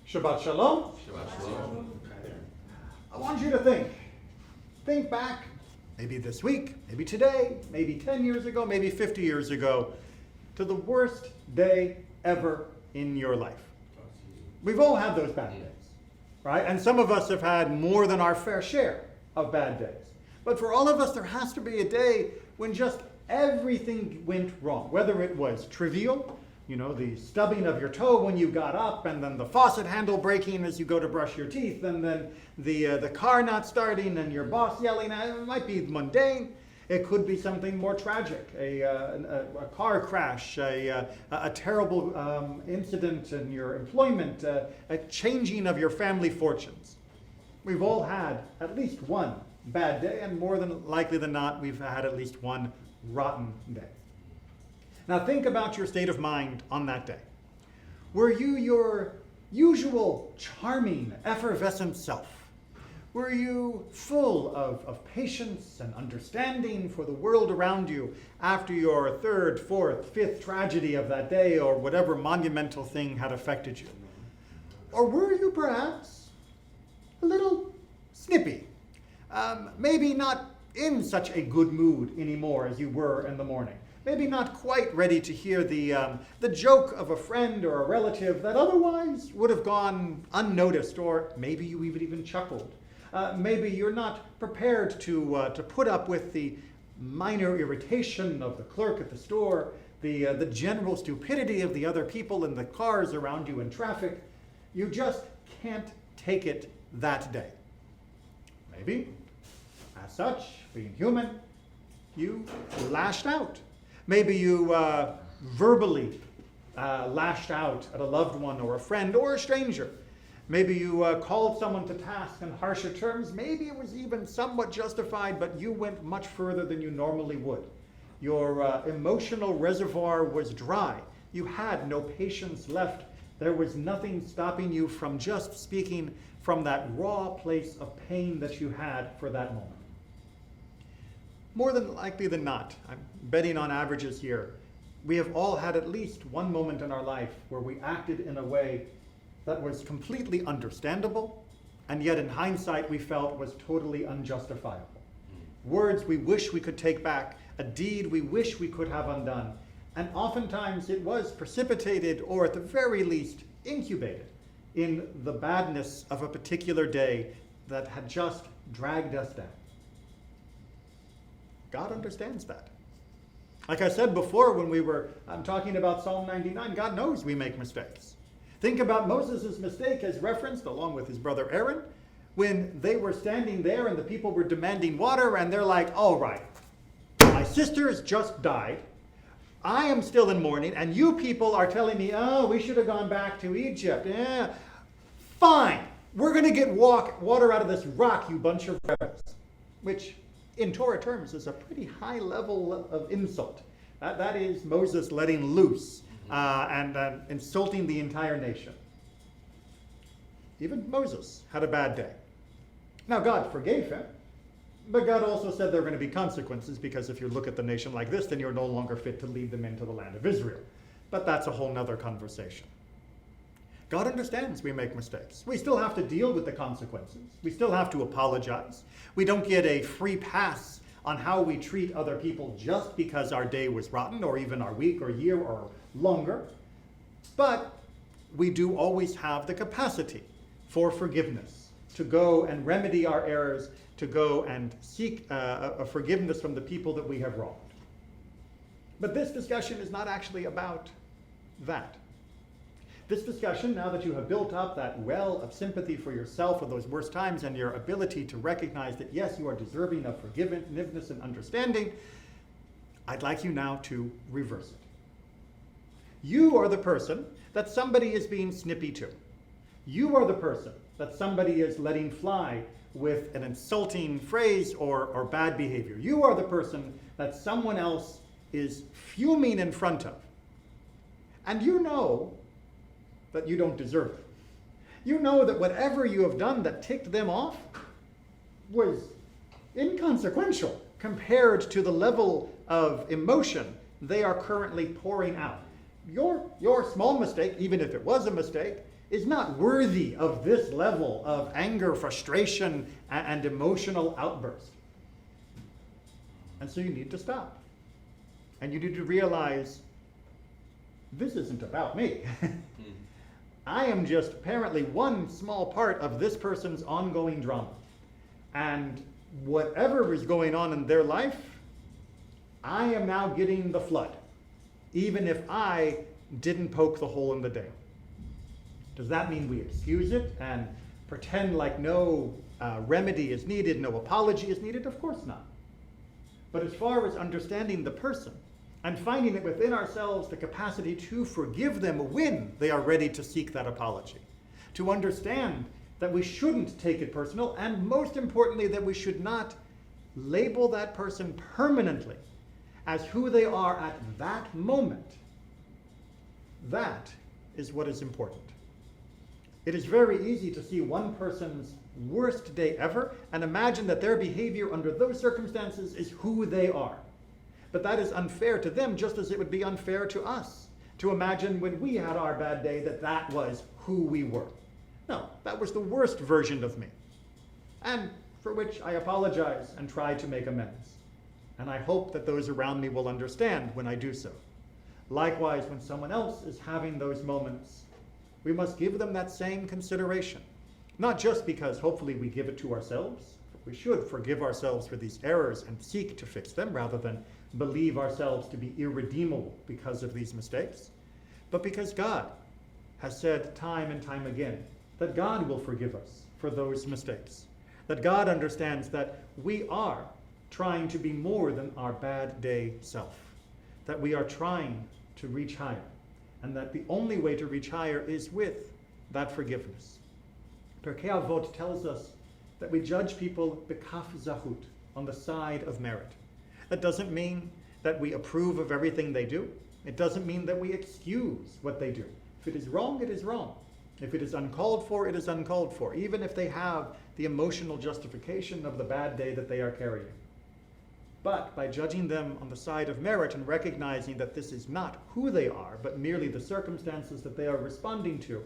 Shabbat Shalom. Shabbat Shalom. I want you to think back, maybe this week, maybe today, maybe 10 years ago, maybe 50 years ago, to the worst day ever in your life. We've all had those bad days, right? And some of us have had more than our fair share of bad days. But for all of us, there has to be a day when just everything went wrong, whether it was trivial, the stubbing of your toe when you got up, and then the faucet handle breaking as you go to brush your teeth, and then the car not starting, and your boss yelling. It might be mundane. It could be something more tragic, a car crash, a terrible incident in your employment, a changing of your family fortunes. We've all had at least one bad day, and more than likely than not, we've had at least one rotten day. Now think about your state of mind on that day. Were you your usual charming, effervescent self? Were you full of patience and understanding for the world around you after your third, fourth, fifth tragedy of that day, or whatever monumental thing had affected you? Or were you perhaps a little snippy? Maybe not in such a good mood anymore as you were in the morning. Maybe not quite ready to hear the joke of a friend or a relative that otherwise would have gone unnoticed, or maybe you even chuckled. Maybe you're not prepared to put up with the minor irritation of the clerk at the store, the general stupidity of the other people in the cars around you in traffic. You just can't take it that day. Maybe, as such, being human, you lashed out. Maybe you verbally lashed out at a loved one or a friend or a stranger. Maybe you called someone to task in harsher terms. Maybe it was even somewhat justified, but you went much further than you normally would. Your emotional reservoir was dry. You had no patience left. There was nothing stopping you from just speaking from that raw place of pain that you had for that moment. More than likely than not, I'm betting on averages here, we have all had at least one moment in our life where we acted in a way that was completely understandable, and yet in hindsight we felt was totally unjustifiable. Words we wish we could take back, a deed we wish we could have undone, and oftentimes it was precipitated, or at the very least incubated, in the badness of a particular day that had just dragged us down. God understands that. Like I said before when I'm talking about Psalm 99, God knows we make mistakes. Think about Moses' mistake as referenced along with his brother Aaron when they were standing there and the people were demanding water, and they're like, all right, my sisters just died. I am still in mourning, and you people are telling me, oh, we should have gone back to Egypt. Yeah, fine. We're going to get water out of this rock, you bunch of rebels. Which, in Torah terms, is a pretty high level of insult. That is Moses letting loose and insulting the entire nation. Even Moses had a bad day. Now, God forgave him, but God also said there are going to be consequences, because if you look at the nation like this, then you're no longer fit to lead them into the land of Israel. But that's a whole nother conversation. God understands we make mistakes. We still have to deal with the consequences. We still have to apologize. We don't get a free pass on how we treat other people just because our day was rotten, or even our week or year or longer. But we do always have the capacity for forgiveness, to go and remedy our errors, to go and seek a forgiveness from the people that we have wronged. But this discussion is not actually about that. This discussion, now that you have built up that well of sympathy for yourself of those worst times, and your ability to recognize that, yes, you are deserving of forgiveness and understanding, I'd like you now to reverse it. You are the person that somebody is being snippy to. You are the person that somebody is letting fly with an insulting phrase or bad behavior. You are the person that someone else is fuming in front of. And you know that you don't deserve it. You know that whatever you have done that ticked them off was inconsequential compared to the level of emotion they are currently pouring out. Your small mistake, even if it was a mistake, is not worthy of this level of anger, frustration, and emotional outburst. And so you need to stop. And you need to realize, this isn't about me. I am just apparently one small part of this person's ongoing drama. And whatever is going on in their life, I am now getting the flood, even if I didn't poke the hole in the dam. Does that mean we excuse it and pretend like no remedy is needed, no apology is needed? Of course not. But as far as understanding the person and finding it within ourselves the capacity to forgive them when they are ready to seek that apology, to understand that we shouldn't take it personal, and most importantly, that we should not label that person permanently as who they are at that moment, that is what is important. It is very easy to see one person's worst day ever and imagine that their behavior under those circumstances is who they are. But that is unfair to them, just as it would be unfair to us to imagine when we had our bad day that that was who we were. No, that was the worst version of me, and for which I apologize and try to make amends. And I hope that those around me will understand when I do so. Likewise, when someone else is having those moments, we must give them that same consideration. Not just because hopefully we give it to ourselves. We should forgive ourselves for these errors and seek to fix them rather than believe ourselves to be irredeemable because of these mistakes. But because God has said time and time again that God will forgive us for those mistakes. That God understands that we are trying to be more than our bad day self. That we are trying to reach higher. And that the only way to reach higher is with that forgiveness. Pirkei Avot tells us that we judge people bekaf zahut, on the side of merit. That doesn't mean that we approve of everything they do. It doesn't mean that we excuse what they do. If it is wrong, it is wrong. If it is uncalled for, it is uncalled for, even if they have the emotional justification of the bad day that they are carrying. But by judging them on the side of merit and recognizing that this is not who they are, but merely the circumstances that they are responding to,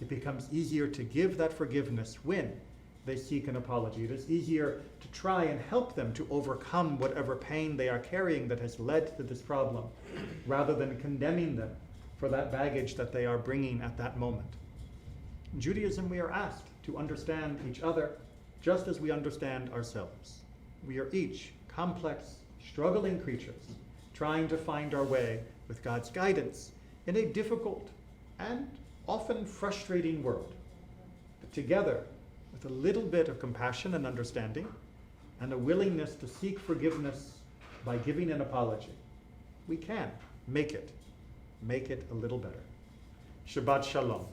it becomes easier to give that forgiveness when they seek an apology. It is easier to try and help them to overcome whatever pain they are carrying that has led to this problem, rather than condemning them for that baggage that they are bringing at that moment. In Judaism, we are asked to understand each other just as we understand ourselves. We are each complex, struggling creatures trying to find our way with God's guidance in a difficult and often frustrating world. But together, with a little bit of compassion and understanding and a willingness to seek forgiveness by giving an apology, we can make it a little better. Shabbat Shalom.